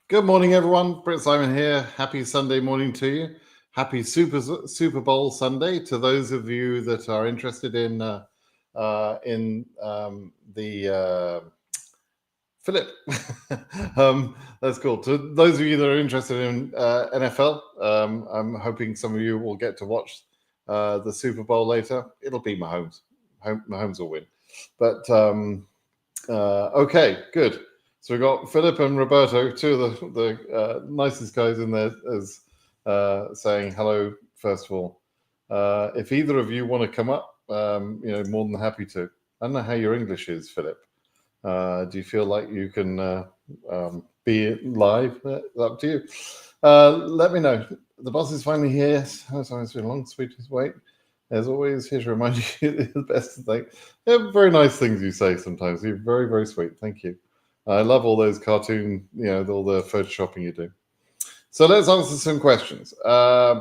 Good morning, everyone. Britt Simon here. Happy Sunday morning to you. Happy Super Bowl Sunday to those of you that are interested in the Philip. That's cool. To those of you that are interested in NFL, I'm hoping some of you will get to watch the Super Bowl later. It'll be Mahomes. Mahomes will win. But okay, good. So we've got Philip and Roberto, two of the nicest guys in there, as saying hello. First of all, if either of you want to come up, more than happy to. I don't know how your English is, Philip. Do you feel like you can be live? Up to you. Let me know. The boss is finally here. Sorry, it's been a long, sweet wait. As always, here to remind you the best thing. Very nice things you say sometimes. You're very, very sweet. Thank you. I love all those cartoon, all the photoshopping you do. So let's answer some questions.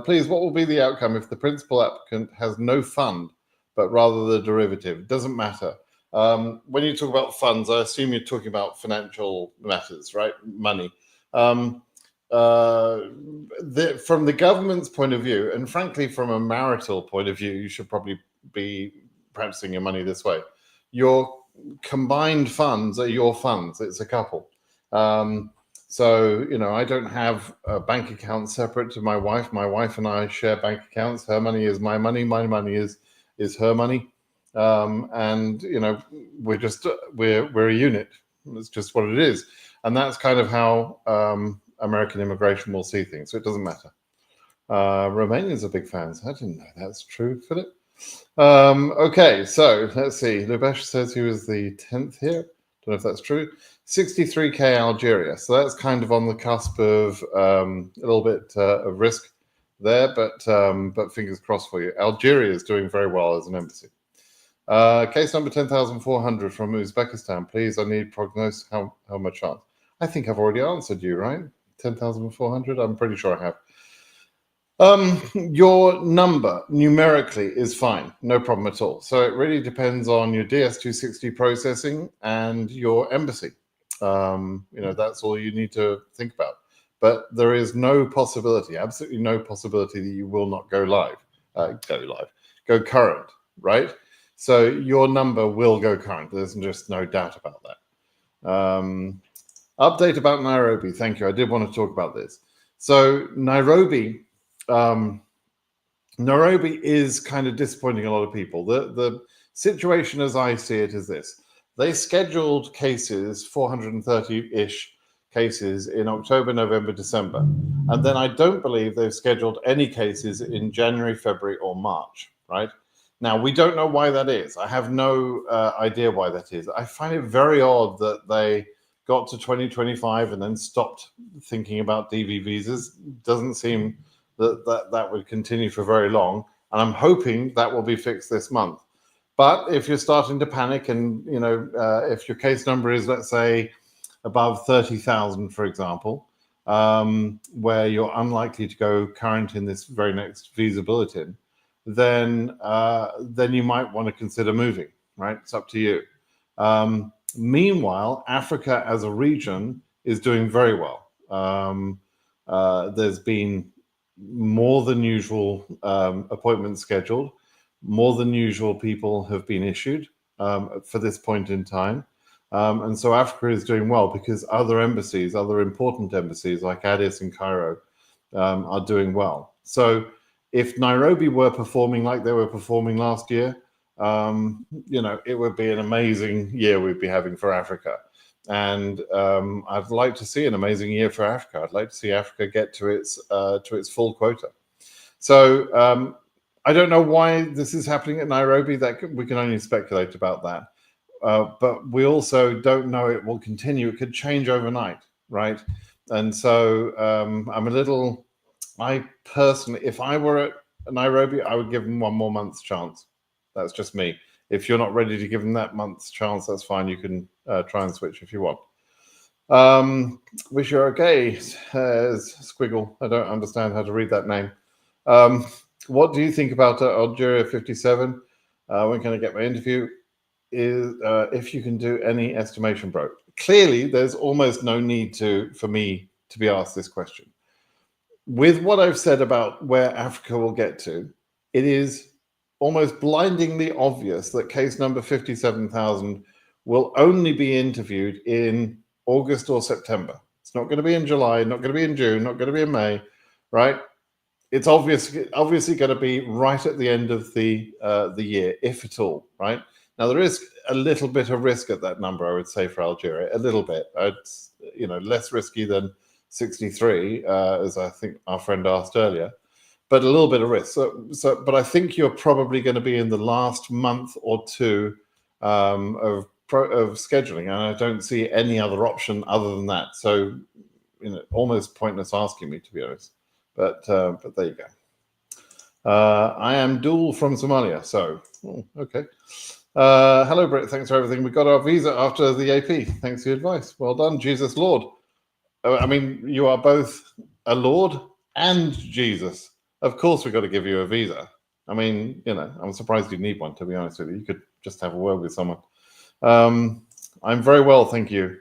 Please, what will be the outcome if the principal applicant has no fund, but rather the derivative? It doesn't matter. When you talk about funds, I assume you're talking about financial matters, right? Money. From the government's point of view, and frankly, from a marital point of view, you should probably be practicing your money this way. Your combined funds are your funds. It's a couple. So, I don't have a bank account separate to my wife. My wife and I share bank accounts. Her money is my money. My money is her money. And we're a unit. It's just what it is. And that's kind of how American immigration will see things. So it doesn't matter. Romanians are big fans. I didn't know that's true, Philip. Okay, so let's see. Lubesh says he was the 10th here. Don't know if that's true. 63k Algeria. So that's kind of on the cusp of a little bit of risk there, but fingers crossed for you. Algeria is doing very well as an embassy. Case number 10,400 from Uzbekistan. Please, I need prognosis. How much chance? I think I've already answered you, right? 10,400. I'm pretty sure I have. Your number numerically is fine, no problem at all. So it really depends on your DS-260 processing and your embassy. That's all you need to think about. But there is no possibility, absolutely no possibility that you will not go current, right? So your number will go current. There's just no doubt about that. Update about Nairobi. Thank you. I did want to talk about this. So Nairobi is kind of disappointing a lot of people. The situation as I see it is this. They scheduled cases, 430-ish cases in October, November, December. And then I don't believe they've scheduled any cases in January, February, or March, right? Now, we don't know why that is. I have no idea why that is. I find it very odd that they got to 2025 and then stopped thinking about DV visas. Doesn't seem that would continue for very long. And I'm hoping that will be fixed this month. But if you're starting to panic and, if your case number is, let's say, above 30,000, for example, where you're unlikely to go current in this very next visa bulletin, then you might want to consider moving, right? It's up to you. Meanwhile, Africa as a region is doing very well. There's been more than usual appointments scheduled, more than usual people have been issued for this point in time. And so Africa is doing well because other embassies, other important embassies like Addis and Cairo are doing well. So if Nairobi were performing like they were performing last year, it would be an amazing year we'd be having for Africa. And I'd like to see an amazing year for Africa. I'd like to see Africa get to its full quota. So I don't know why this is happening at Nairobi. We can only speculate about that. But we also don't know it will continue. It could change overnight, right? And so I personally, if I were at Nairobi, I would give them one more month's chance. That's just me. If you're not ready to give them that month's chance, that's fine. You can try and switch if you want. Wish you're okay, Squiggle. I don't understand how to read that name. What do you think about Algeria 57? When can I get my interview? If you can do any estimation, bro. Clearly, there's almost no need for me to be asked this question. With what I've said about where Africa will get to, it is almost blindingly obvious that case number 57,000 will only be interviewed in August or September. It's not going to be in July, not going to be in June, not going to be in May, right? It's obviously going to be right at the end of the year, if at all, right? Now, there is a little bit of risk at that number, I would say, for Algeria, a little bit. It's, less risky than 63, as I think our friend asked earlier, but a little bit of risk. But I think you're probably going to be in the last month or two of scheduling, and I don't see any other option other than that. So, almost pointless asking me, to be honest. But there you go. I am dual from Somalia, so okay. Hello, Britt. Thanks for everything. We got our visa after the AP. Thanks for your advice. Well done, Jesus Lord. I mean, you are both a Lord and Jesus. Of course, we've got to give you a visa. I mean, I'm surprised you need one, to be honest with you. You could just have a word with someone. I'm very well, thank you.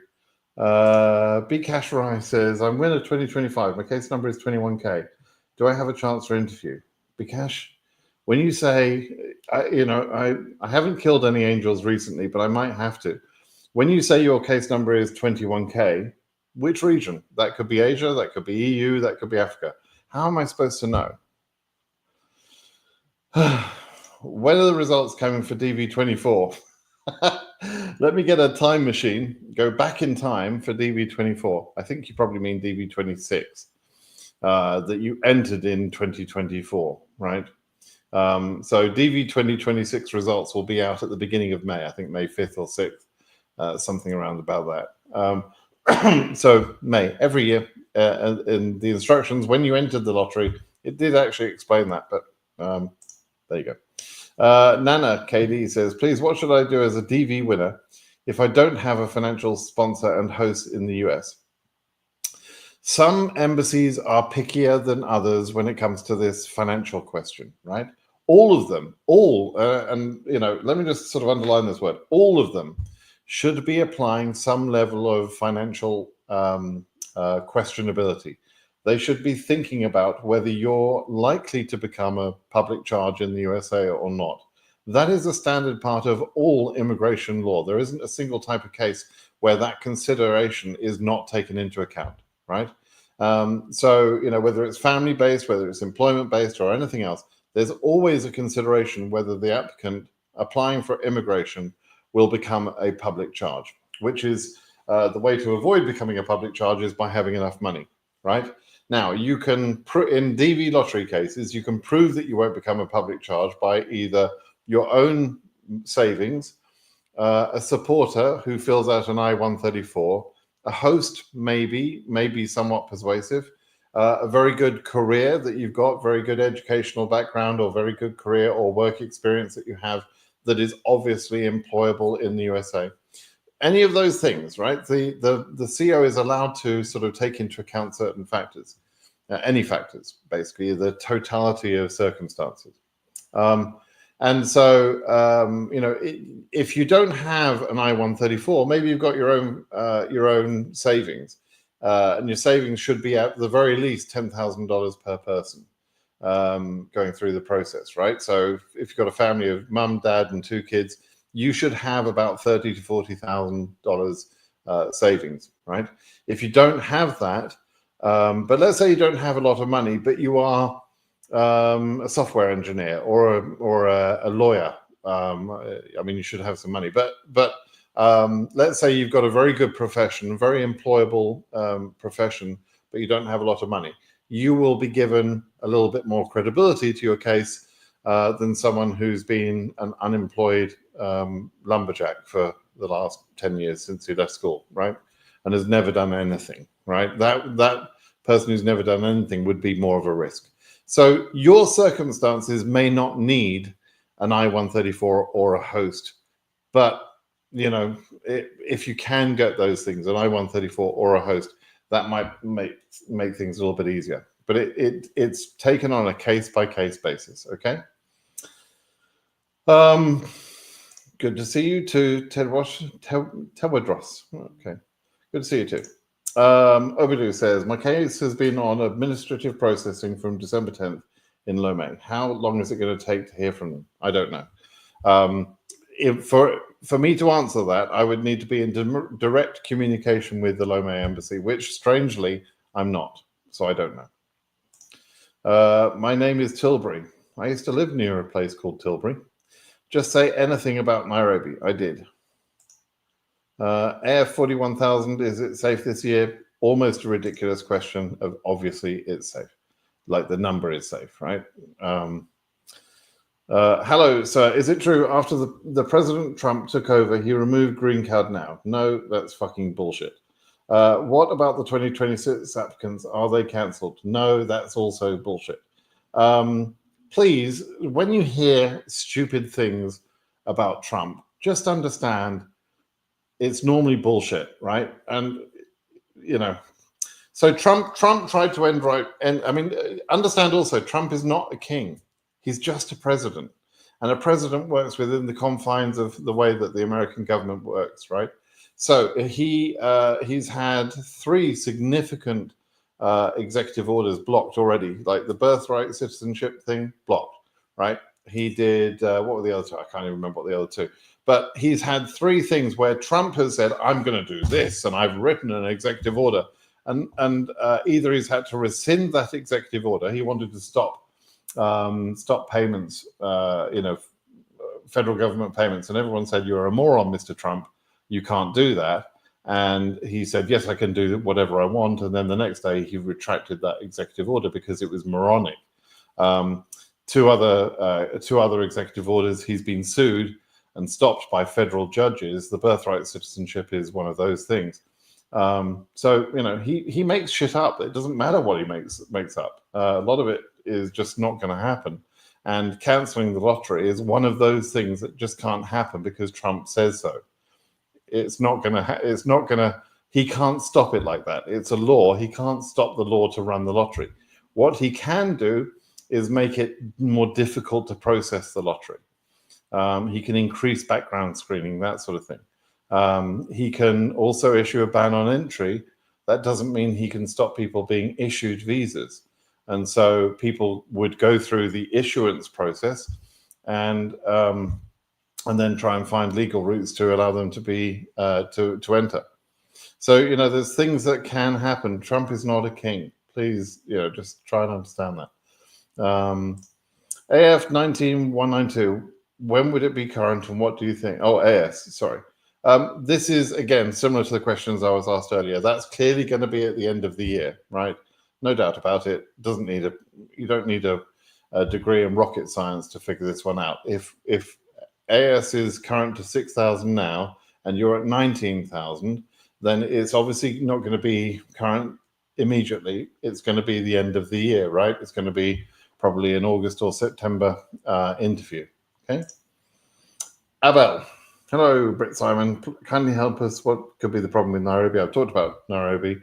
B Cash Rai says, I'm winner 2025. My case number is 21K. Do I have a chance for interview? B Cash, when you say, I haven't killed any angels recently, but I might have to. When you say your case number is 21K, which region? That could be Asia, that could be EU, that could be Africa. How am I supposed to know? When are the results coming for DV24? Let me get a time machine, go back in time for DV24. I think you probably mean DV26, that you entered in 2024, right? So DV 2026 results will be out at the beginning of May, I think May 5th or 6th, something around about that. So May, every year, in the instructions, when you entered the lottery, it did actually explain that, but there you go. Nana KD says, please, what should I do as a DV winner if I don't have a financial sponsor and host in the US? Some embassies are pickier than others when it comes to this financial question, right? All of them, and let me just sort of underline this word, all of them should be applying some level of financial questionability. They should be thinking about whether you're likely to become a public charge in the USA or not. That is a standard part of all immigration law. There isn't a single type of case where that consideration is not taken into account, right? So, whether it's family-based, whether it's employment-based or anything else, there's always a consideration whether the applicant applying for immigration will become a public charge, which is the way to avoid becoming a public charge is by having enough money, right? Now, you can, in DV lottery cases, you can prove that you won't become a public charge by either your own savings, a supporter who fills out an I-134, a host maybe somewhat persuasive, a very good career that you've got, very good educational background or very good career or work experience that you have that is obviously employable in the USA. Any of those things, right? The CO is allowed to sort of take into account certain factors, any factors, basically, the totality of circumstances. And so, if you don't have an I-134, maybe you've got your own savings, and your savings should be at the very least $10,000 per person going through the process, right? So if you've got a family of mum, dad, and 2 kids, you should have about $30,000 to $40,000 savings, right? If you don't have that, but let's say you don't have a lot of money, but you are a software engineer or a lawyer. I mean, you should have some money, but let's say you've got a very good profession, very employable profession, but you don't have a lot of money. You will be given a little bit more credibility to your case than someone who's been an unemployed lumberjack for the last 10 years since he left school, right? And has never done anything, right? That person who's never done anything would be more of a risk. So your circumstances may not need an I-134 or a host, but if you can get those things, an I-134 or a host, that might make things a little bit easier. But it's taken on a case-by-case basis, okay? Good to see you too, Tewodros. Okay, good to see you too. Obidu says, my case has been on administrative processing from December 10th in Lomé. How long is it going to take to hear from them? I don't know. For me to answer that, I would need to be in direct communication with the Lomé embassy, which strangely I'm not, so I don't know. My name is Tilbury. I used to live near a place called Tilbury. Just say anything about Nairobi. I did. AF 41,000, is it safe this year? Almost a ridiculous question of obviously it's safe. Like the number is safe, right? Hello, sir. Is it true after the President Trump took over, he removed Greencard now? No, that's fucking bullshit. What about the 2026 applicants? Are they cancelled? No, that's also bullshit. Please, when you hear stupid things about Trump, just understand it's normally bullshit, right? And you know, so Trump tried to end right, and I mean, understand also, Trump is not a king; he's just a president, and a president works within the confines of the way that the American government works, right? So he's had 3 significant executive orders blocked already, like the birthright citizenship thing blocked, right? He did what were the other 2? I can't even remember what the other 2. But he's had 3 things where Trump has said, I'm going to do this, and I've written an executive order. And either he's had to rescind that executive order, he wanted to stop payments, federal government payments, and everyone said, you're a moron, Mr. Trump, you can't do that. And he said, yes, I can do whatever I want. And then the next day he retracted that executive order because it was moronic. 2 other executive orders, he's been sued and stopped by federal judges. The birthright citizenship is one of those things. So he makes shit up. It doesn't matter what he makes up. A lot of it is just not going to happen. And canceling the lottery is one of those things that just can't happen because Trump says so. It's not gonna. He can't stop it like that. It's a law. He can't stop the law to run the lottery. What he can do is make it more difficult to process the lottery. He can increase background screening, that sort of thing. He can also issue a ban on entry. That doesn't mean he can stop people being issued visas. And so people would go through the issuance process and then try and find legal routes to allow them to be to enter. So there's things that can happen. Trump is not a king. Please, just try and understand that. AF 19192. When would it be current, and what do you think? Oh, AS. Sorry. This is again similar to the questions I was asked earlier. That's clearly going to be at the end of the year, right? No doubt about it. You don't need a degree in rocket science to figure this one out. If AS is current to 6,000 now, and you're at 19,000, then it's obviously not going to be current immediately. It's going to be the end of the year, right? It's going to be probably an August or September interview. Okay. Abel, hello, Britt Simon. Kindly help us. What could be the problem with Nairobi? I've talked about Nairobi.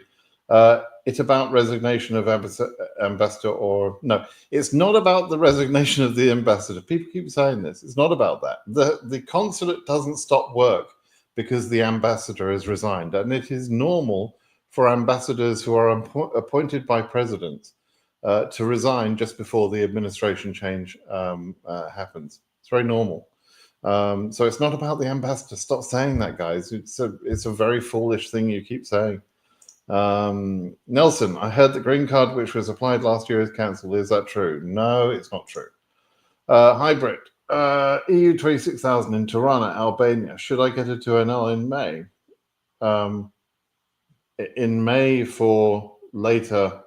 It's about resignation of ambassador, or no, it's not about the resignation of the ambassador. People keep saying this. It's not about that. The consulate doesn't stop work because the ambassador has resigned, and it is normal for ambassadors who are appointed by presidents to resign just before the administration change happens. It's very normal. So it's not about the ambassador. Stop saying that, guys. It's a very foolish thing you keep saying. Nelson, I heard the green card which was applied last year is cancelled. Is that true? No, it's not true. Hi, Britt. EU 26,000 in Tirana, Albania. Should I get a 2NL in May? In May for later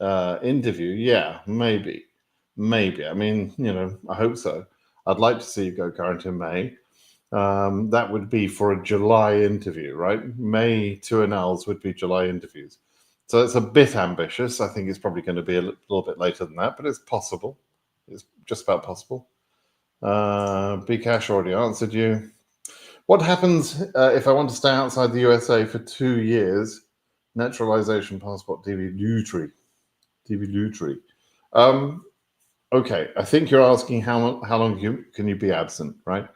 interview? Yeah, maybe. I mean, I hope so. I'd like to see you go current in May. That would be for a July interview, right? May 2NLs would be July interviews. So it's a bit ambitious. I think it's probably going to be a little bit later than that, but it's possible. It's just about possible. Bcash already answered you. What happens if I want to stay outside the USA for 2 years? Naturalization, passport, DV lottery. Okay, I think you're asking how long can you be absent, right?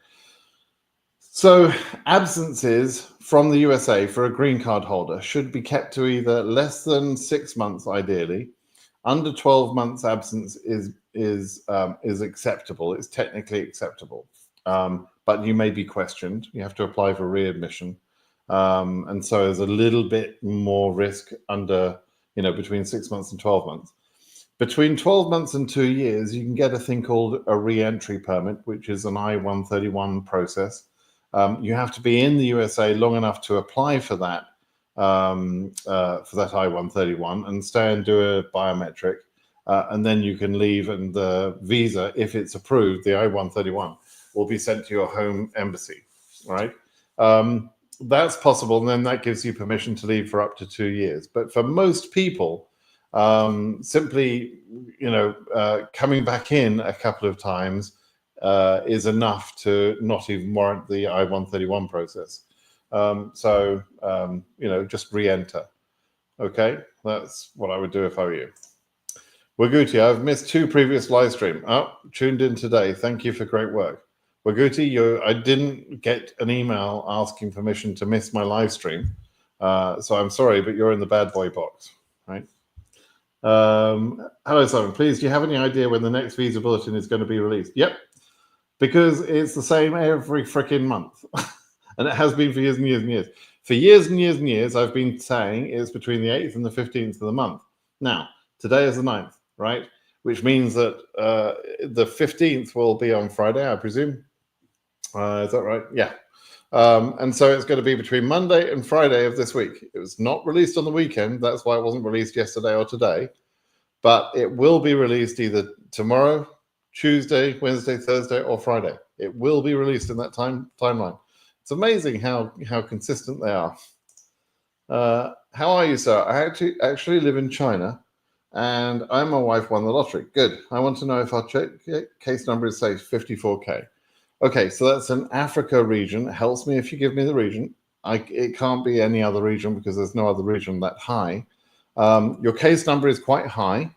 So absences from the USA for a green card holder should be kept to either less than 6 months, ideally. Under 12 months absence is acceptable. It's technically acceptable, but you may be questioned. You have to apply for readmission, and so there's a little bit more risk under, between 6 months and 12 months. Between 12 months and 2 years, you can get a thing called a re-entry permit, which is an I-131 process. You have to be in the USA long enough to apply for that I-131 and stay and do a biometric, and then you can leave, and the visa, if it's approved, the I-131 will be sent to your home embassy, right? That's possible, and then that gives you permission to leave for up to 2 years. But for most people, simply, coming back in a couple of times is enough to not even warrant the I-131 process. Just re-enter. Okay, that's what I would do if I were you. Waguti, I've missed 2 previous live stream. Oh, tuned in today. Thank you for great work. Waguti, I didn't get an email asking permission to miss my live stream. So I'm sorry, but you're in the bad boy box, right? Hello, Simon. Please, do you have any idea when the next visa bulletin is going to be released? Yep, because it's the same every freaking month. And it has been for years and years and years. For years and years and years, I've been saying it's between the 8th and the 15th of the month. Now, today is the 9th, right? Which means that the 15th will be on Friday, I presume. Is that right? Yeah. And so it's going to be between Monday and Friday of this week. It was not released on the weekend. That's why it wasn't released yesterday or today. But it will be released either tomorrow, Tuesday, Wednesday, Thursday, or Friday. It will be released in that timeline. It's amazing how consistent they are. How are you, sir? I actually live in China, and I and my wife won the lottery. Good. I want to know if our case number is, say, 54K. Okay, so that's an Africa region. It helps me if you give me the region. It can't be any other region because there's no other region that high. Your case number is quite high.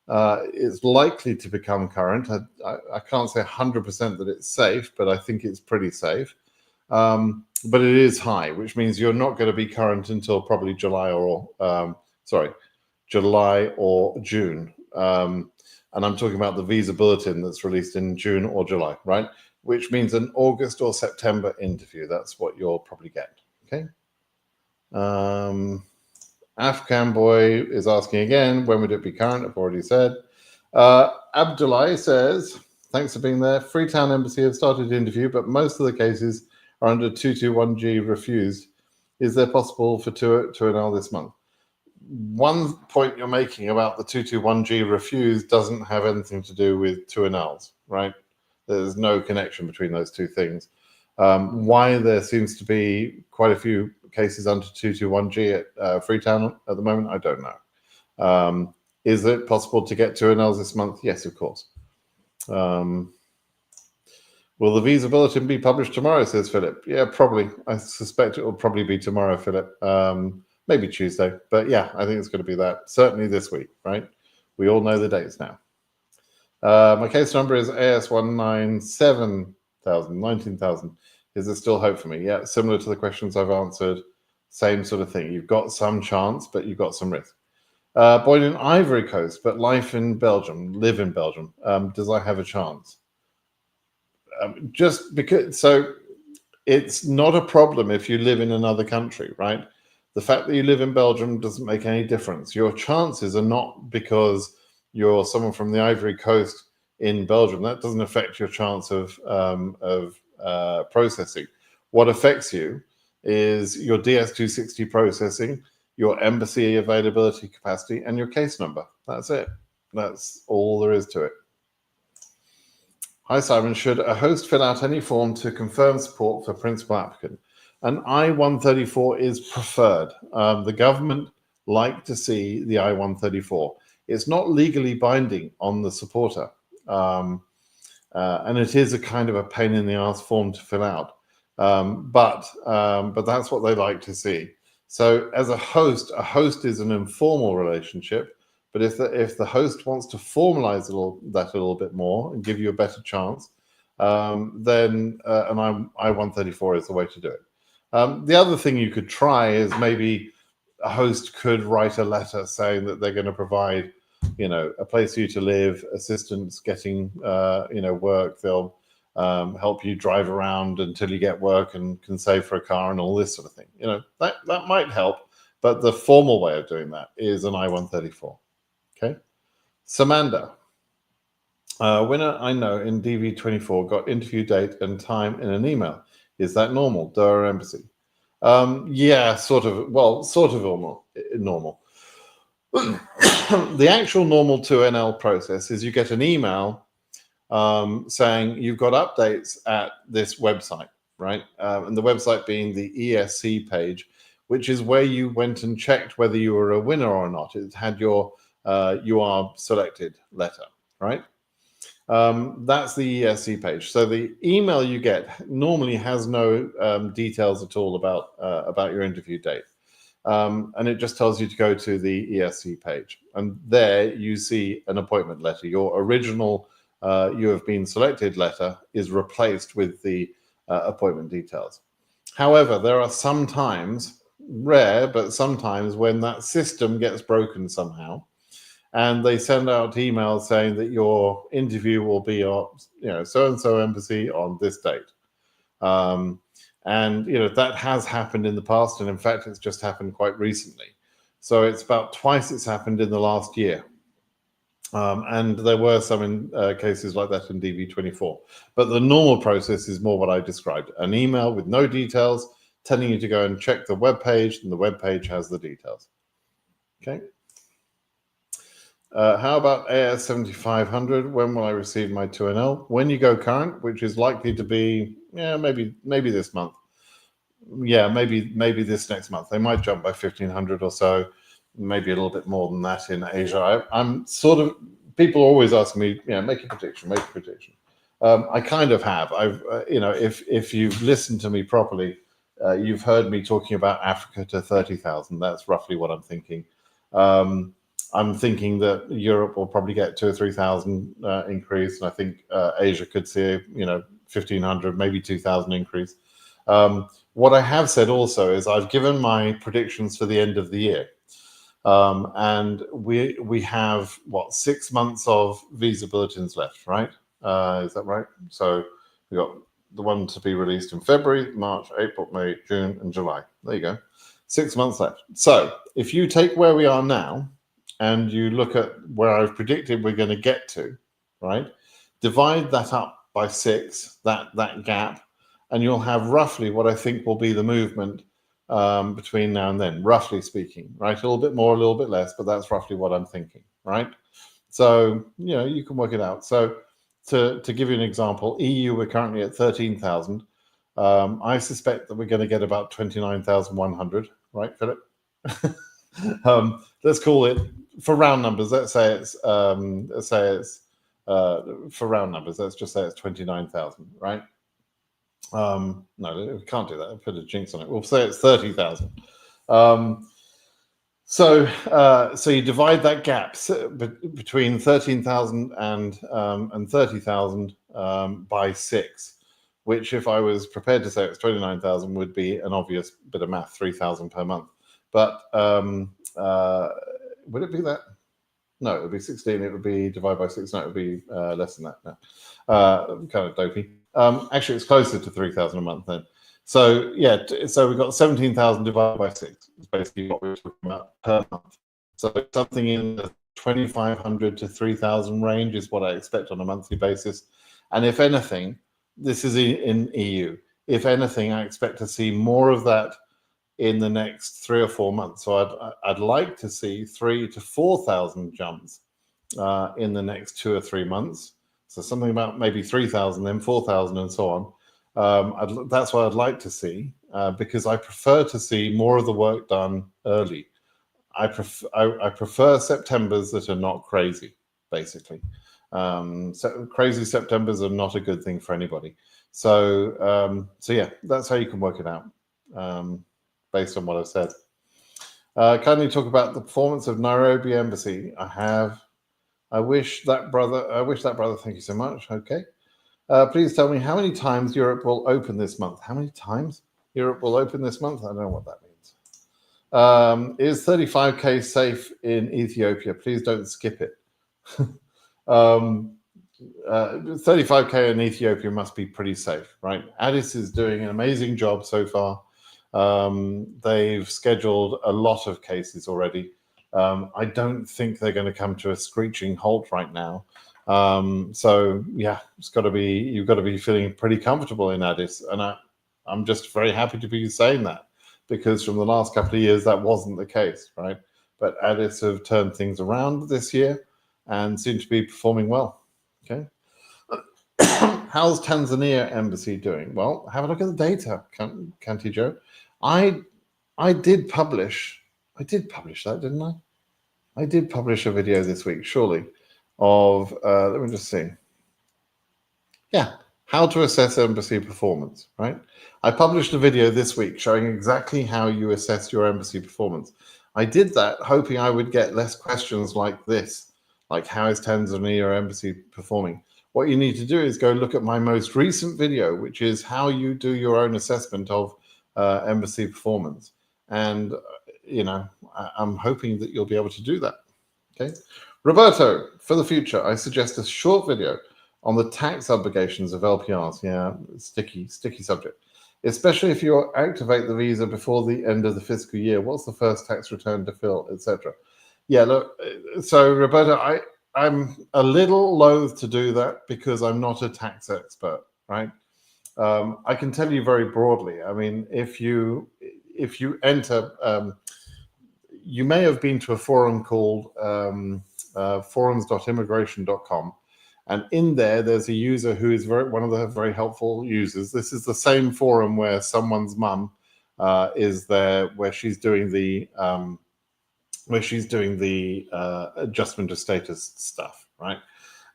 It's likely to become current. I can't say 100% that it's safe, but I think it's pretty safe. But it is high, which means you're not going to be current until probably July or June. And I'm talking about the visa bulletin that's released in June or July, right? Which means an August or September interview. That's what you'll probably get. Okay. Afghan boy is asking again, when would it be current? I've already said. Abdullah says, thanks for being there. Freetown Embassy have started the interview, but most of the cases are under 221G refused. Is there possible for 2NL this month? One point you're making about the 221G refused doesn't have anything to do with 2NLs, right? There's no connection between those two things. Why there seems to be quite a few cases under 221G at Freetown at the moment, I don't know. Is it possible to get 2NLs this month? Yes, of course. Will the visa bulletin be published tomorrow, says Philip? Yeah, probably. I suspect it will probably be tomorrow, Philip. Maybe Tuesday. But yeah, I think it's going to be that. Certainly this week, right? We all know the dates now. My case number is AS197,000, 19,000. Is there still hope for me? Yeah, similar to the questions I've answered. Same sort of thing. You've got some chance, but you've got some risk. Born in Ivory Coast, but live in Belgium. Does I have a chance? Just because, so it's not a problem if you live in another country, right? The fact that you live in Belgium doesn't make any difference. Your chances are not because you're someone from the Ivory Coast in Belgium. That doesn't affect your chance of processing. What affects you is your DS-260 processing, your embassy availability capacity, and your case number. That's it. That's all there is to it. Hi, Simon. Should a host fill out any form to confirm support for principal applicant? An I-134 is preferred. The government like to see the I-134. It's not legally binding on the supporter. And it is a kind of a pain in the ass form to fill out. But that's what they like to see. So as a host is an informal relationship. But if the host wants to formalize that a little bit more and give you a better chance, then an I-134 is the way to do it. The other thing you could try is maybe a host could write a letter saying that they're going to provide, a place for you to live, assistance getting, work. They'll help you drive around until you get work and can save for a car and all this sort of thing. That might help, but the formal way of doing that is an I-134. Okay. Samanda, winner I know in DV24 got interview date and time in an email. Is that normal? Doha Embassy. Yeah, sort of. Well, sort of normal. The actual normal 2NL process is you get an email saying you've got updates at this website, right? And the website being the ESC page, which is where you went and checked whether you were a winner or not. It had your you are selected letter, right? That's the ESC page. So the email you get normally has no details at all about your interview date. And it just tells you to go to the ESC page. And there you see an appointment letter. Your original you have been selected letter is replaced with the appointment details. However, there are sometimes, rare, but sometimes when that system gets broken somehow, and they send out emails saying that your interview will be on, so-and-so embassy on this date. And, that has happened in the past. And in fact, it's just happened quite recently. So it's about twice it's happened in the last year. And there were some cases like that in DV24. But the normal process is more what I described. An email with no details telling you to go and check the web page, and the web page has the details. Okay. How about AS 7500? When will I receive my 2NL? When you go current, which is likely to be, maybe this month. Yeah, maybe this next month. They might jump by 1500 or so, maybe a little bit more than that in Asia. I'm sort of, people always ask me, make a prediction. I kind of have. I've, if you've listened to me properly, you've heard me talking about Africa to 30,000. That's roughly what I'm thinking. I'm thinking that Europe will probably get 2,000 or 3,000 increase, and I think Asia could see 1,500, maybe 2,000 increase. What I have said also is I've given my predictions for the end of the year, and we have 6 months of visa bulletins left, right? Is that right? So we got the one to be released in February, March, April, May, June, and July. There you go, 6 months left. So if you take where we are now, and you look at where I've predicted we're going to get to, right? Divide that up by 6, that gap, and you'll have roughly what I think will be the movement between now and then, roughly speaking, right? A little bit more, a little bit less, but that's roughly what I'm thinking, right? So, you can work it out. So to give you an example, EU, we're currently at 13,000. I suspect that we're going to get about 29,100, right, Philip? Let's call it, for round numbers, let's say it's for round numbers, let's just say it's 29,000, right? No, we can't do that. I'll put a jinx on it. We'll say it's 30,000. So you divide that gap between 13,000 and 30,000 by 6, which, if I was prepared to say it's 29,000, would be an obvious bit of math, 3,000 per month. But would it be that? No, it would be 16. It would be divided by 6. No, it would be less than that. No. Kind of dopey. Actually, it's closer to 3,000 a month then. So yeah, so we've got 17,000 divided by 6. It's basically what we're talking about per month. So something in the 2,500 to 3,000 range is what I expect on a monthly basis. And if anything, this is in EU. If anything, I expect to see more of that in the next 3 or 4 months. So I'd like to see 3,000 to 4,000 jumps in the next 2 or 3 months. So something about maybe 3,000, then 4,000, and so on. That's what I'd like to see, because I prefer to see more of the work done early. I prefer Septembers that are not crazy, basically. So crazy Septembers are not a good thing for anybody. So yeah, that's how you can work it out. Based on what I've said. Kindly talk about the performance of Nairobi Embassy. I wish that brother, thank you so much. Okay. Please tell me how many times Europe will open this month. How many times Europe will open this month? I don't know what that means. Is 35K safe in Ethiopia? Please don't skip it. 35K in Ethiopia must be pretty safe, right? Addis is doing an amazing job so far. They've scheduled a lot of cases already. I don't think they're going to come to a screeching halt right now. So yeah, you've got to be feeling pretty comfortable in Addis, and I'm just very happy to be saying that, because from the last couple of years that wasn't the case, right? But Addis have turned things around this year and seem to be performing well. Okay. How's Tanzania embassy doing? Well, have a look at the data, Kanti Joe. I did publish that, didn't I? I did publish a video this week, surely, of let me just see. Yeah, how to assess embassy performance, right? I published a video this week showing exactly how you assess your embassy performance. I did that hoping I would get less questions like this, like how is Tanzania embassy performing? What you need to do is go look at my most recent video, which is how you do your own assessment of embassy performance. And, I'm hoping that you'll be able to do that. Okay. Roberto, for the future, I suggest a short video on the tax obligations of LPRs. Yeah, sticky subject. Especially if you activate the visa before the end of the fiscal year. What's the first tax return to fill, etc.? Yeah, look, so Roberto, I'm a little loath to do that because I'm not a tax expert, right? I can tell you very broadly. I mean, if you enter, you may have been to a forum called forums.immigration.com, and in there's a user who is one of the very helpful users. This is the same forum where someone's mum is there, where she's doing the adjustment of status stuff, right?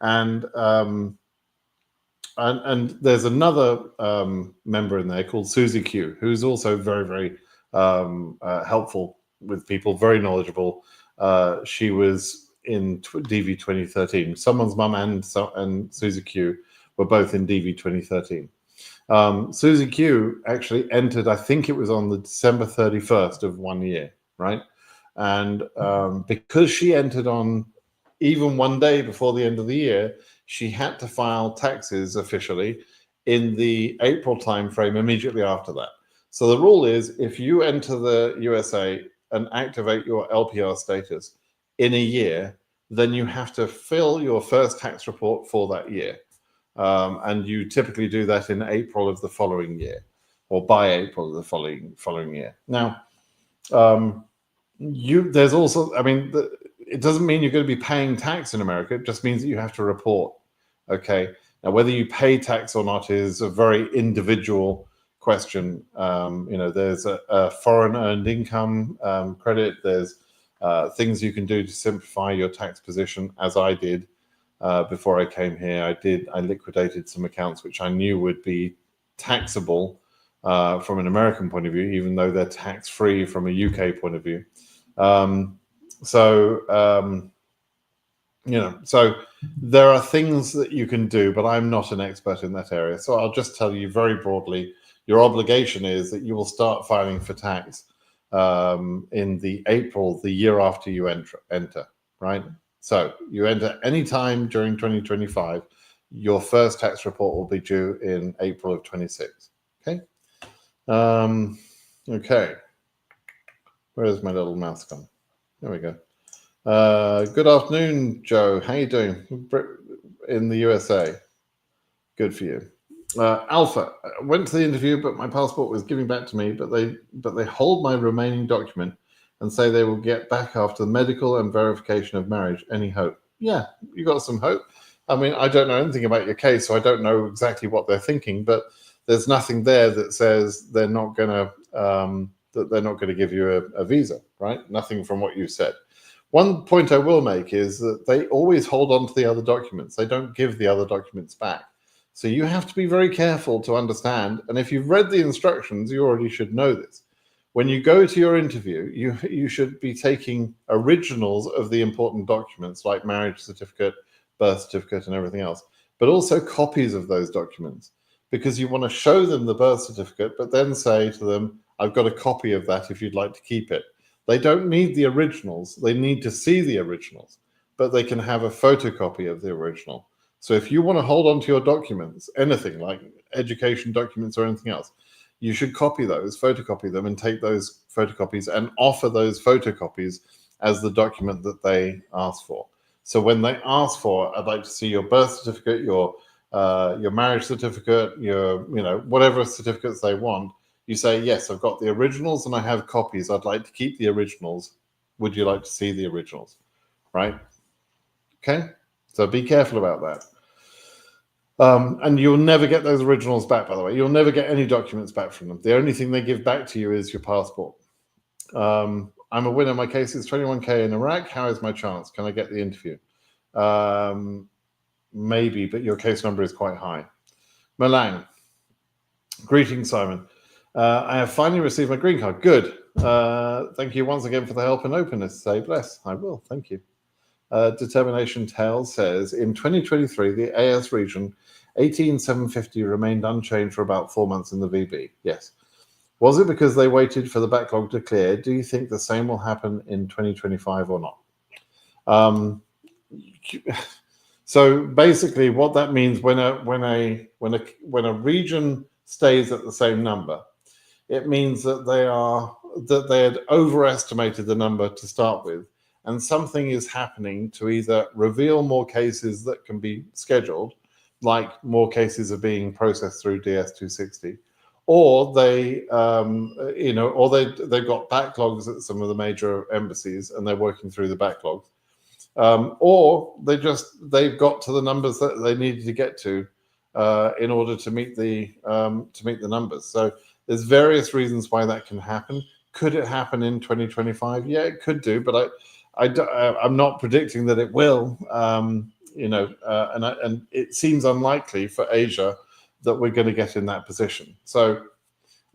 And there's another member in there called Susie Q, who's also very, very helpful with people, very knowledgeable. She was in DV 2013. Someone's mum and Susie Q were both in DV 2013. Susie Q actually entered, I think it was on the December 31st of one year, right? And because she entered on even one day before the end of the year, she had to file taxes officially in the April timeframe immediately after that. So the rule is, if you enter the USA and activate your LPR status in a year, then you have to fill your first tax report for that year. And you typically do that in April of the following year, or by April of the following year. Now, there's also, I mean, it doesn't mean you're going to be paying tax in America. It just means that you have to report. Okay. Now, whether you pay tax or not is a very individual question. There's a foreign earned income credit. There's things you can do to simplify your tax position, as I did before I came here. I liquidated some accounts which I knew would be taxable from an American point of view, even though they're tax-free from a UK point of view. So there are things that you can do, but I'm not an expert in that area. So I'll just tell you very broadly, your obligation is that you will start filing for tax in the April, the year after you enter, right? So you enter any time during 2025, your first tax report will be due in April of 26. Okay. Okay. Where's my little mouse gone? There we go. Good afternoon, Joe. How you doing in the USA? Good for you. Alpha, I went to the interview, but my passport was giving back to me, but they hold my remaining document and say they will get back after the medical and verification of marriage. Any hope? Yeah, you got some hope. I mean, I don't know anything about your case, so I don't know exactly what they're thinking, but there's nothing there that says they're not going to give you a visa, right? Nothing from what you said. One point I will make is that they always hold on to the other documents. They don't give the other documents back. So you have to be very careful to understand. And if you've read the instructions, you already should know this. When you go to your interview, you should be taking originals of the important documents like marriage certificate, birth certificate, and everything else. but also copies of those documents, because you want to show them the birth certificate, but then say to them, I've got a copy of that if you'd like to keep it. They don't need the originals. They need to see the originals, but they can have a photocopy of the original. So if you want to hold on to your documents, anything like education documents or anything else, you should copy those, photocopy them, and take those photocopies and offer those photocopies as the document that they ask for. So when they ask for, I'd like to see your birth certificate, your marriage certificate, your whatever certificates they want, you say, yes, I've got the originals and I have copies. I'd like to keep the originals. Would you like to see the originals? Right? Okay. So be careful about that. And you'll never get those originals back, by the way. You'll never get any documents back from them. The only thing they give back to you is your passport. I'm a winner. My case is 21K in Iraq. How is my chance? Can I get the interview? Maybe, but your case number is quite high. Malang. Greetings, Simon. I have finally received my green card. Good. Thank you once again for the help and openness. Say bless. I will. Thank you. Determination Tale says, in 2023, the AS region 18750 remained unchanged for about 4 months in the VB. Yes. Was it because they waited for the backlog to clear? Do you think the same will happen in 2025 or not? So basically, what that means, when a region stays at the same number, it means that they had overestimated the number to start with, and something is happening to either reveal more cases that can be scheduled, like more cases are being processed through DS260, or they've got backlogs at some of the major embassies and they're working through the backlogs, or they've got to the numbers that they needed to get to in order to meet the numbers. So there's various reasons why that can happen. Could it happen in 2025? Yeah, it could do, but I'm not predicting that it will. And it seems unlikely for Asia that we're going to get in that position. So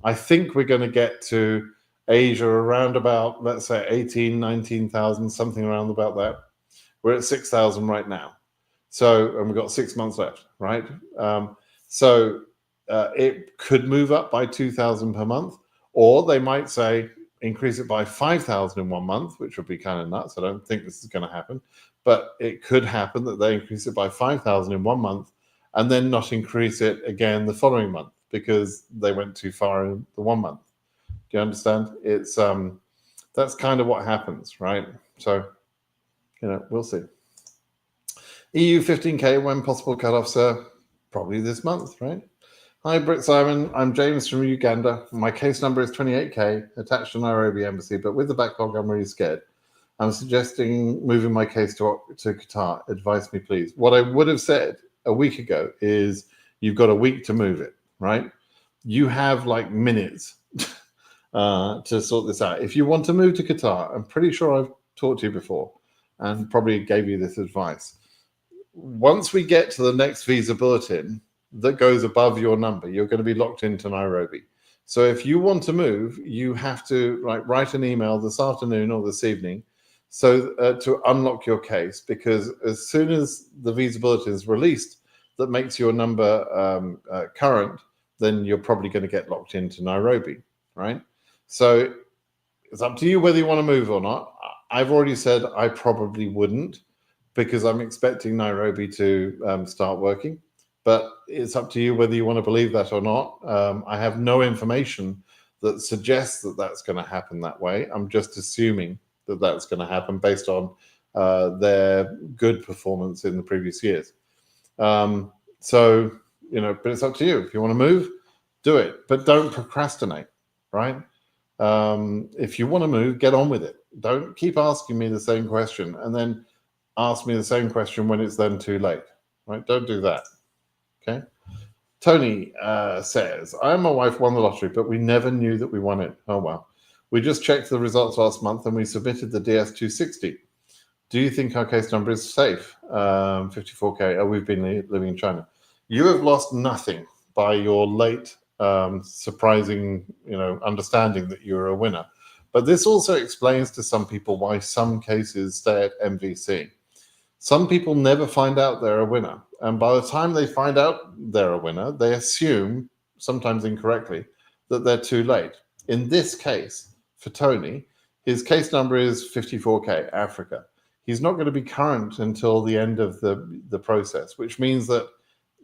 I think we're going to get to Asia around about, let's say, 18, 19,000, something around about that. We're at 6,000 right now. So, and we've got 6 months left, right? It could move up by 2,000 per month, or they might say increase it by 5,000 in 1 month, which would be kind of nuts. I don't think this is going to happen, but it could happen that they increase it by 5,000 in 1 month and then not increase it again the following month because they went too far in the 1 month. Do you understand? It's that's kind of what happens, right? So, we'll see. EU 15K, when possible cutoff, sir? Probably this month, right? Hi, Brit Simon. I'm James from Uganda. My case number is 28K, attached to Nairobi Embassy, but with the backlog, I'm really scared. I'm suggesting moving my case to Qatar. Advise me, please. What I would have said a week ago is you've got a week to move it, right? You have like minutes to sort this out. If you want to move to Qatar, I'm pretty sure I've talked to you before and probably gave you this advice. Once we get to the next visa bulletin that goes above your number, you're going to be locked into Nairobi. So if you want to move, you have to write an email this afternoon or this evening to unlock your case, because as soon as the visa bulletin is released that makes your number current, then you're probably going to get locked into Nairobi, right? So it's up to you whether you want to move or not. I've already said I probably wouldn't, because I'm expecting Nairobi to start working. But it's up to you whether you want to believe that or not. I have no information that suggests that that's going to happen that way. I'm just assuming that that's going to happen based on their good performance in the previous years. But it's up to you. If you want to move, do it. But don't procrastinate, right? If you want to move, get on with it. Don't keep asking me the same question and then ask me the same question when it's then too late, right? Don't do that. Okay. Tony says, I and my wife won the lottery, but we never knew that we won it. Oh, well. We just checked the results last month and we submitted the DS260. Do you think our case number is safe? 54K. Oh, we've been living in China. You have lost nothing by your late surprising, understanding that you're a winner. But this also explains to some people why some cases stay at MVC. Some people never find out they're a winner. And by the time they find out they're a winner, they assume, sometimes incorrectly, that they're too late. In this case, for Tony, his case number is 54K, Africa. He's not going to be current until the end of the process, which means that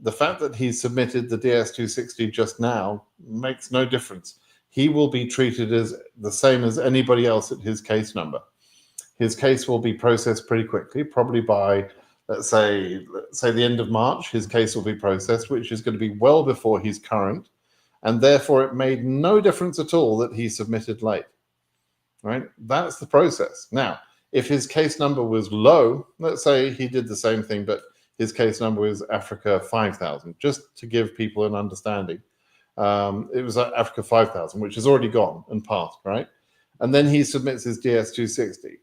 the fact that he submitted the DS260 just now makes no difference. He will be treated as the same as anybody else at his case number. His case will be processed pretty quickly, probably by, let's say the end of March, his case will be processed, which is going to be well before he's current. And therefore, it made no difference at all that he submitted late, right? That's the process. Now, if his case number was low, let's say he did the same thing, but his case number was Africa 5,000, just to give people an understanding. It was Africa 5,000, which is already gone and passed, right? And then he submits his DS260.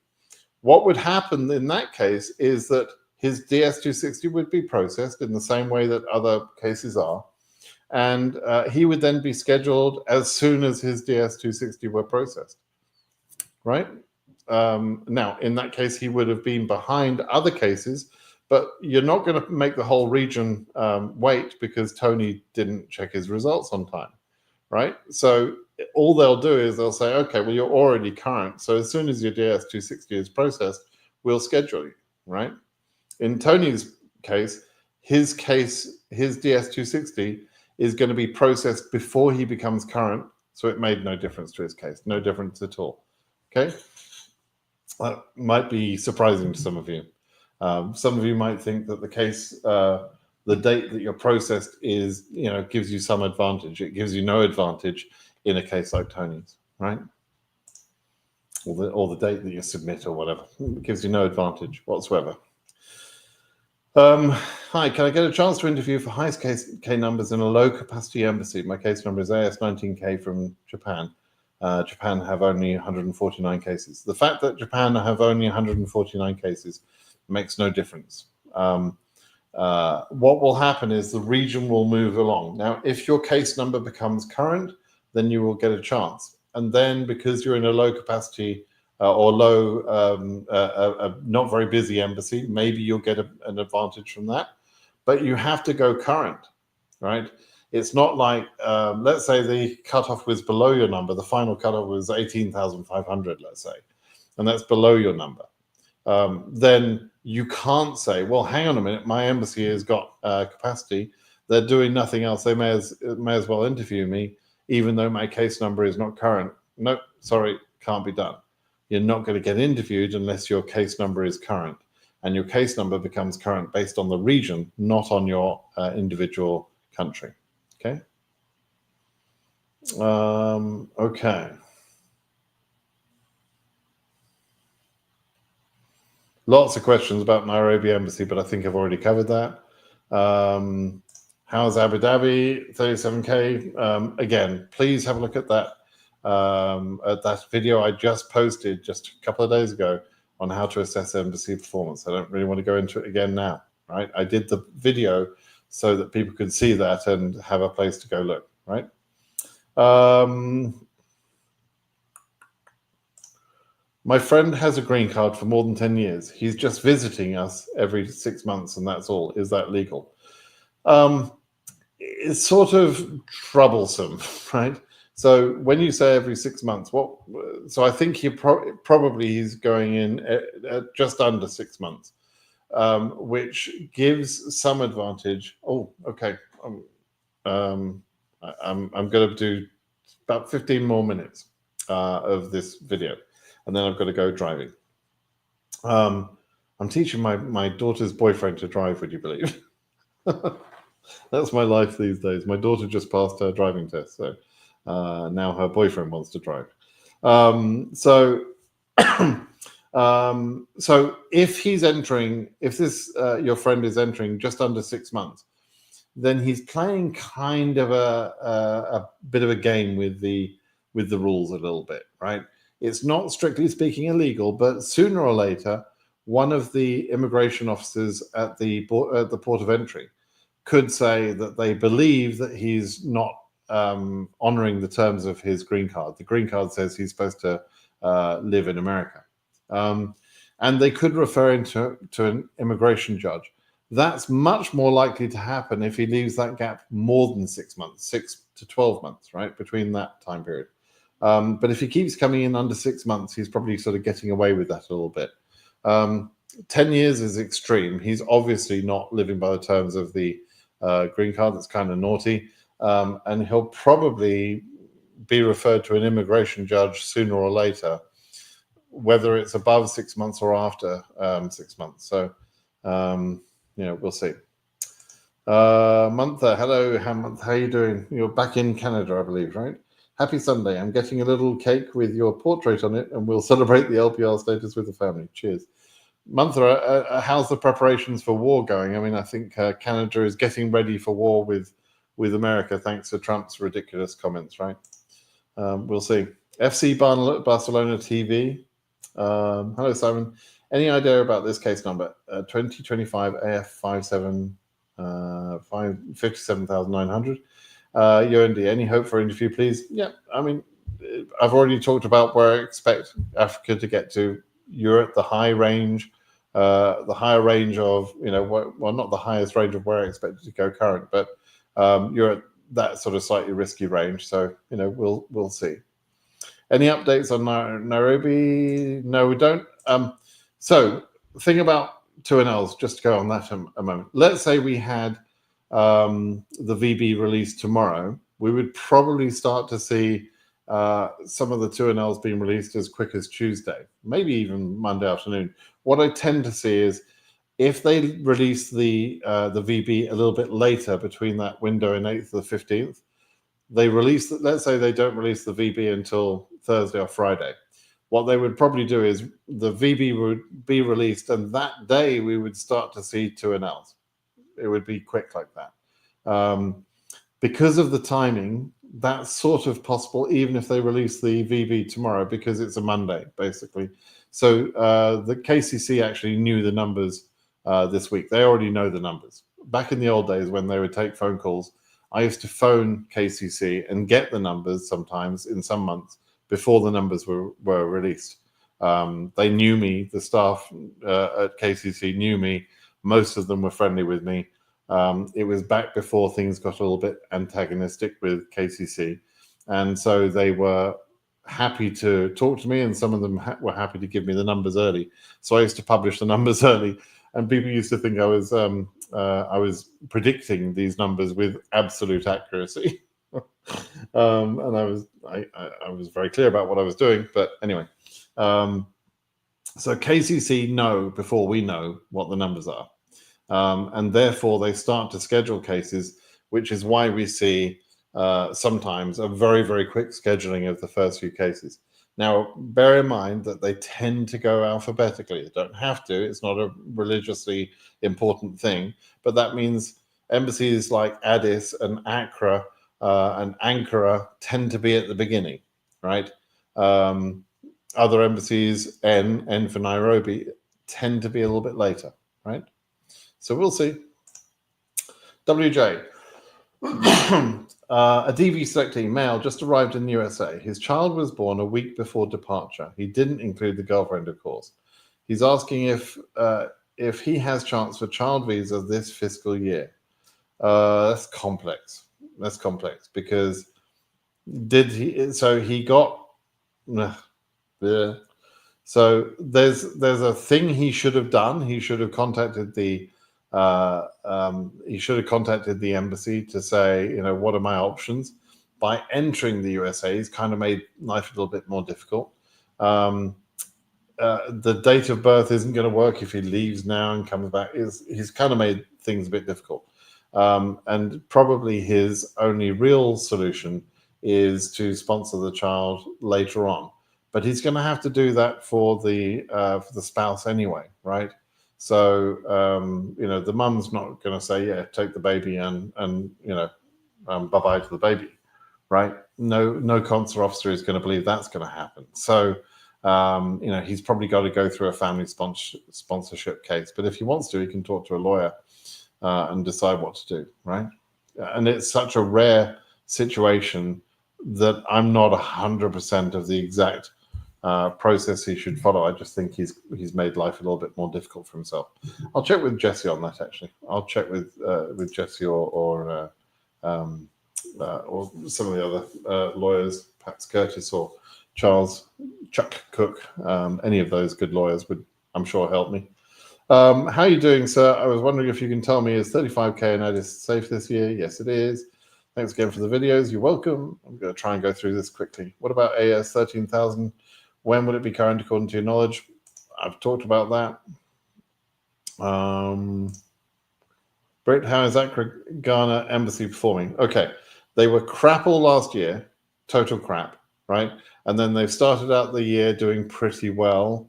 What would happen in that case is that his DS260 would be processed in the same way that other cases are. And he would then be scheduled as soon as his DS260 were processed, right? Now, in that case, he would have been behind other cases, but you're not going to make the whole region wait because Tony didn't check his results on time, right? So all they'll do is they'll say, okay, well, you're already current. So as soon as your DS260 is processed, we'll schedule you, right? In Tony's case, his DS260 is going to be processed before he becomes current. So it made no difference to his case, no difference at all. Okay. That might be surprising to some of you. Some of you might think that the case, the date that you're processed is, gives you some advantage. It gives you no advantage in a case like Tony's, right? Or the date that you submit or whatever. It gives you no advantage whatsoever. Hi, can I get a chance to interview for highest case K numbers in a low capacity embassy? My case number is AS19K from Japan. Japan have only 149 cases. The fact that Japan have only 149 cases makes no difference. What will happen is the region will move along. Now, if your case number becomes current, then you will get a chance. And then because you're in a low capacity or low, not very busy embassy, maybe you'll get an advantage from that. But you have to go current, right? It's not like, let's say the cutoff was below your number. The final cutoff was 18,500, let's say, and that's below your number. Then you can't say, well, hang on a minute, my embassy has got capacity. They're doing nothing else. They may as well interview me, even though my case number is not current. Nope, sorry, can't be done. You're not going to get interviewed unless your case number is current. And your case number becomes current based on the region, not on your individual country. Okay. Okay. Lots of questions about Nairobi Embassy, but I think I've already covered that. How's Abu Dhabi? 37K. Again, please have a look at that video I just posted just a couple of days ago on how to assess embassy performance. I don't really want to go into it again now, right? I did the video so that people could see that and have a place to go look, right? My friend has a green card for more than 10 years. He's just visiting us every 6 months, and that's all. Is that legal? It's sort of troublesome, right? So when you say every 6 months, so I think probably he's going in at just under 6 months, which gives some advantage. Oh, okay. I'm going to do about 15 more minutes of this video, and then I've got to go driving. I'm teaching my daughter's boyfriend to drive, would you believe? That's my life these days. My daughter just passed her driving test, so now her boyfriend wants to drive. So if he's entering, if this your friend is entering just under 6 months, then he's playing kind of a bit of a game with the rules a little bit, right? It's not strictly speaking illegal, but sooner or later, one of the immigration officers at the port of entry could say that they believe that he's not honoring the terms of his green card. The green card says he's supposed to live in America. and they could refer him to an immigration judge. That's much more likely to happen if he leaves that gap more than 6 months, 6 to 12 months, right, between that time period. But if he keeps coming in under 6 months, he's probably sort of getting away with that a little bit. 10 years is extreme. He's obviously not living by the terms of the green card. That's kind of naughty. And he'll probably be referred to an immigration judge sooner or later, whether it's above 6 months or after 6 months. So, we'll see. Mantha, hello, how are you doing? You're back in Canada, I believe, right? Happy Sunday. I'm getting a little cake with your portrait on it, and we'll celebrate the LPR status with the family. Cheers. Mantha, how's the preparations for war going? I mean, I think Canada is getting ready for war with America, thanks to Trump's ridiculous comments, right? We'll see. FC Barcelona TV. Hello, Simon. Any idea about this case number? 2025 AF 57,900. UND, any hope for interview, please? Yeah, I mean, I've already talked about where I expect Africa to get to. Europe, the higher range of, well, not the highest range of where I expect it to go current, but you're at that sort of slightly risky range. So, we'll see. Any updates on Nairobi? No, we don't. So the thing about 2NLs, just to go on that a moment. Let's say we had the VB released tomorrow. We would probably start to see some of the 2NLs being released as quick as Tuesday, maybe even Monday afternoon. What I tend to see is if they release the VB a little bit later between that window in 8th to the 15th, they release, let's say they don't release the VB until Thursday or Friday. What they would probably do is the VB would be released, and that day we would start to see 2NLs. It would be quick like that. Because of the timing, that's sort of possible even if they release the VB tomorrow, because it's a Monday, basically. So the KCC actually knew the numbers this week. They already know the numbers. Back in the old days when they would take phone calls, I used to phone KCC and get the numbers sometimes in some months before the numbers were released. They knew me. The staff at KCC knew me. Most of them were friendly with me. It was back before things got a little bit antagonistic with KCC. And so they were happy to talk to me, and some of them were happy to give me the numbers early. So I used to publish the numbers early, and people used to think I was predicting these numbers with absolute accuracy. And I was very clear about what I was doing. But anyway, so KCC know before we know what the numbers are. And therefore they start to schedule cases, which is why we see sometimes a very, very quick scheduling of the first few cases. Now, bear in mind that they tend to go alphabetically. They don't have to. It's not a religiously important thing. But that means embassies like Addis and Accra and Ankara tend to be at the beginning, right? Other embassies, N for Nairobi, tend to be a little bit later, right? So we'll see. WJ. A DV selectee, male, just arrived in the USA. His child was born a week before departure. He didn't include the girlfriend, of course. He's asking if he has chance for child visa this fiscal year. That's complex. That's complex because so there's a thing he should have done. He should have contacted the embassy to say, what are my options? By entering the USA, he's kind of made life a little bit more difficult. The date of birth isn't going to work if he leaves now and comes back. He's kind of made things a bit difficult. And probably his only real solution is to sponsor the child later on. But he's going to have to do that for the spouse anyway, right? So, the mum's not going to say, yeah, take the baby and bye-bye to the baby, right? No consular officer is going to believe that's going to happen. So, he's probably got to go through a family sponsorship case. But if he wants to, he can talk to a lawyer and decide what to do, right? And it's such a rare situation that I'm not 100% of the exact process he should follow. I just think he's made life a little bit more difficult for himself. I'll check with Jesse on that. Actually, I'll check with Jesse or some of the other lawyers, perhaps Curtis or Charles, Chuck Cook. Any of those good lawyers would, I'm sure, help me. How are you doing, sir? I was wondering if you can tell me, is 35k and EDIS safe this year? Yes, it is. Thanks again for the videos. You're welcome. I'm going to try and go through this quickly. What about AS 13,000? When will it be current according to your knowledge? I've talked about that. Brit, how is Accra Ghana Embassy performing? Okay, they were crap all last year, total crap, right? And then they've started out the year doing pretty well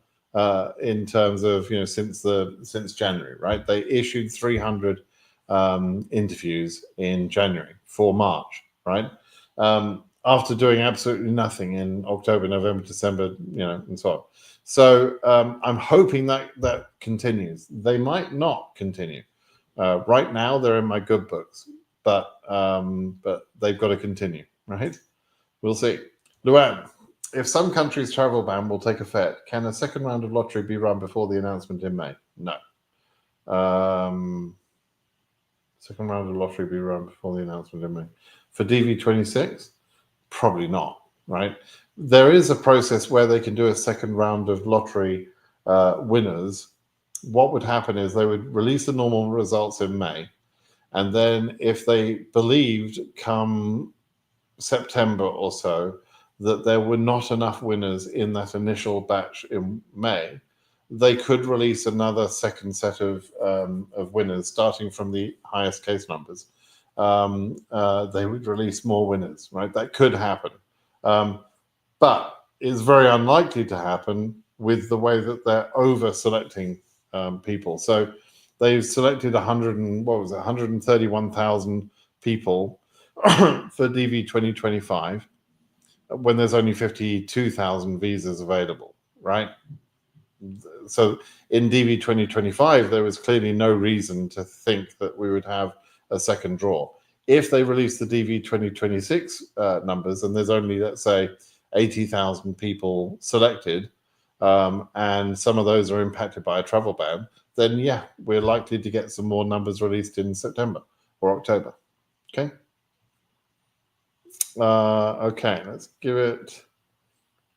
in terms of, since January, right? They issued 300 interviews in January for March, right? After doing absolutely nothing in October, November, December, and so on. So I'm hoping that continues. They might not continue. Right now, they're in my good books, but they've got to continue, right? We'll see. Luan, if some countries' travel ban will take effect, can a second round of lottery be run before the announcement in May? No. Second round of lottery be run before the announcement in May. For DV26, probably not, right? There is a process where they can do a second round of lottery winners. What would happen is they would release the normal results in May, and then if they believed come September or so that there were not enough winners in that initial batch in May, they could release another second set of winners, starting from the highest case numbers. They would release more winners, right? That could happen. But it's very unlikely to happen with the way that they're over-selecting people. So they've selected 131,000 people for DV 2025 when there's only 52,000 visas available, right? So in DV 2025, there was clearly no reason to think that we would have a second draw. If they release the DV 2026 numbers and there's only, let's say, 80,000 people selected, and some of those are impacted by a travel ban, then yeah, we're likely to get some more numbers released in September or October. Okay. Okay, let's give it.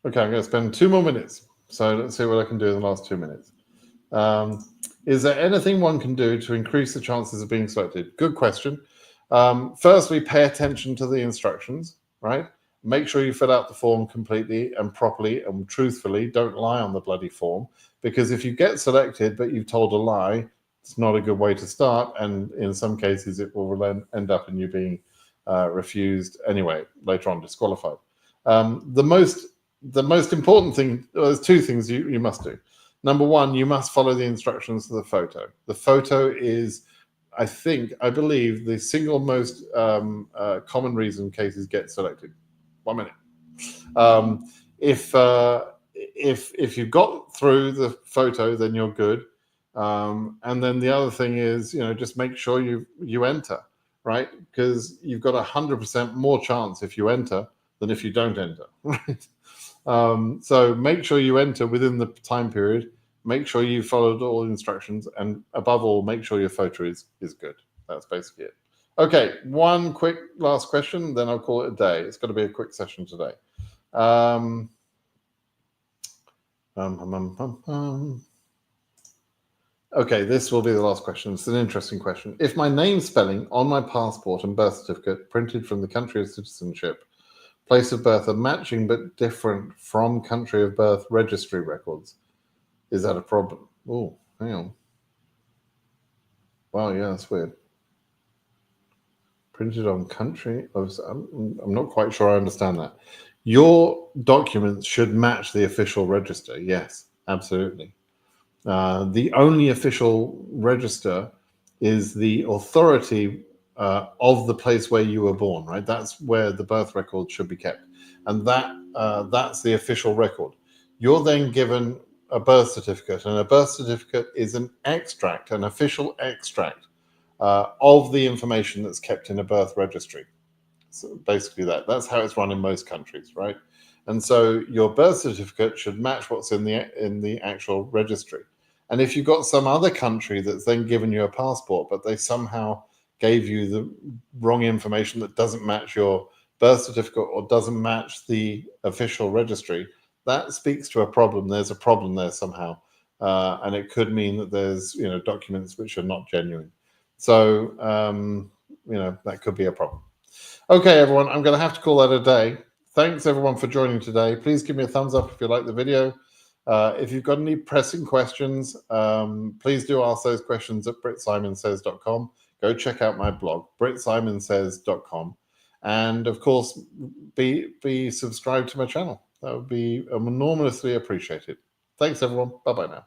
Okay, I'm going to spend 2 more minutes. So let's see what I can do in the last 2 minutes. Is there anything one can do to increase the chances of being selected? Good question. Firstly, pay attention to the instructions, right? Make sure you fill out the form completely and properly and truthfully. Don't lie on the bloody form, because if you get selected but you've told a lie, it's not a good way to start. And in some cases, it will end up in you being refused anyway, later on disqualified. The most important thing, there's two things you must do. Number one, you must follow the instructions to the photo. The photo is, I believe, the single most common reason cases get selected. 1 minute. If you've got through the photo, then you're good. And then the other thing is, just make sure you enter, right? Because you've got 100% more chance if you enter than if you don't enter, right? So make sure you enter within the time period. Make sure you followed all the instructions, and above all, make sure your photo is good. That's basically it. Okay, one quick last question, then I'll call it a day. It's got to be a quick session today. Okay, this will be the last question. It's an interesting question. If my name spelling on my passport and birth certificate printed from the country of citizenship, place of birth are matching but different from country of birth registry records, is that a problem? Oh, hang on. Wow, yeah, that's weird. Printed on country. I'm not quite sure I understand that. Your documents should match the official register. Yes, absolutely. The only official register is the authority of the place where you were born, right? That's where the birth record should be kept. And that's the official record. You're then given a birth certificate, and a birth certificate is an extract, an official extract of the information that's kept in a birth registry. So basically that's how it's run in most countries, right? And so your birth certificate should match what's in the actual registry. And if you've got some other country that's then given you a passport, but they somehow gave you the wrong information that doesn't match your birth certificate or doesn't match the official registry, that speaks to a problem. There's a problem there somehow. And it could mean that there's, documents which are not genuine. So, that could be a problem. Okay, everyone, I'm going to have to call that a day. Thanks, everyone, for joining today. Please give me a thumbs up if you like the video. If you've got any pressing questions, please do ask those questions at britsimonsays.com. Go check out my blog, britsimonsays.com. And, of course, be subscribed to my channel. That would be enormously appreciated. Thanks, everyone. Bye-bye now.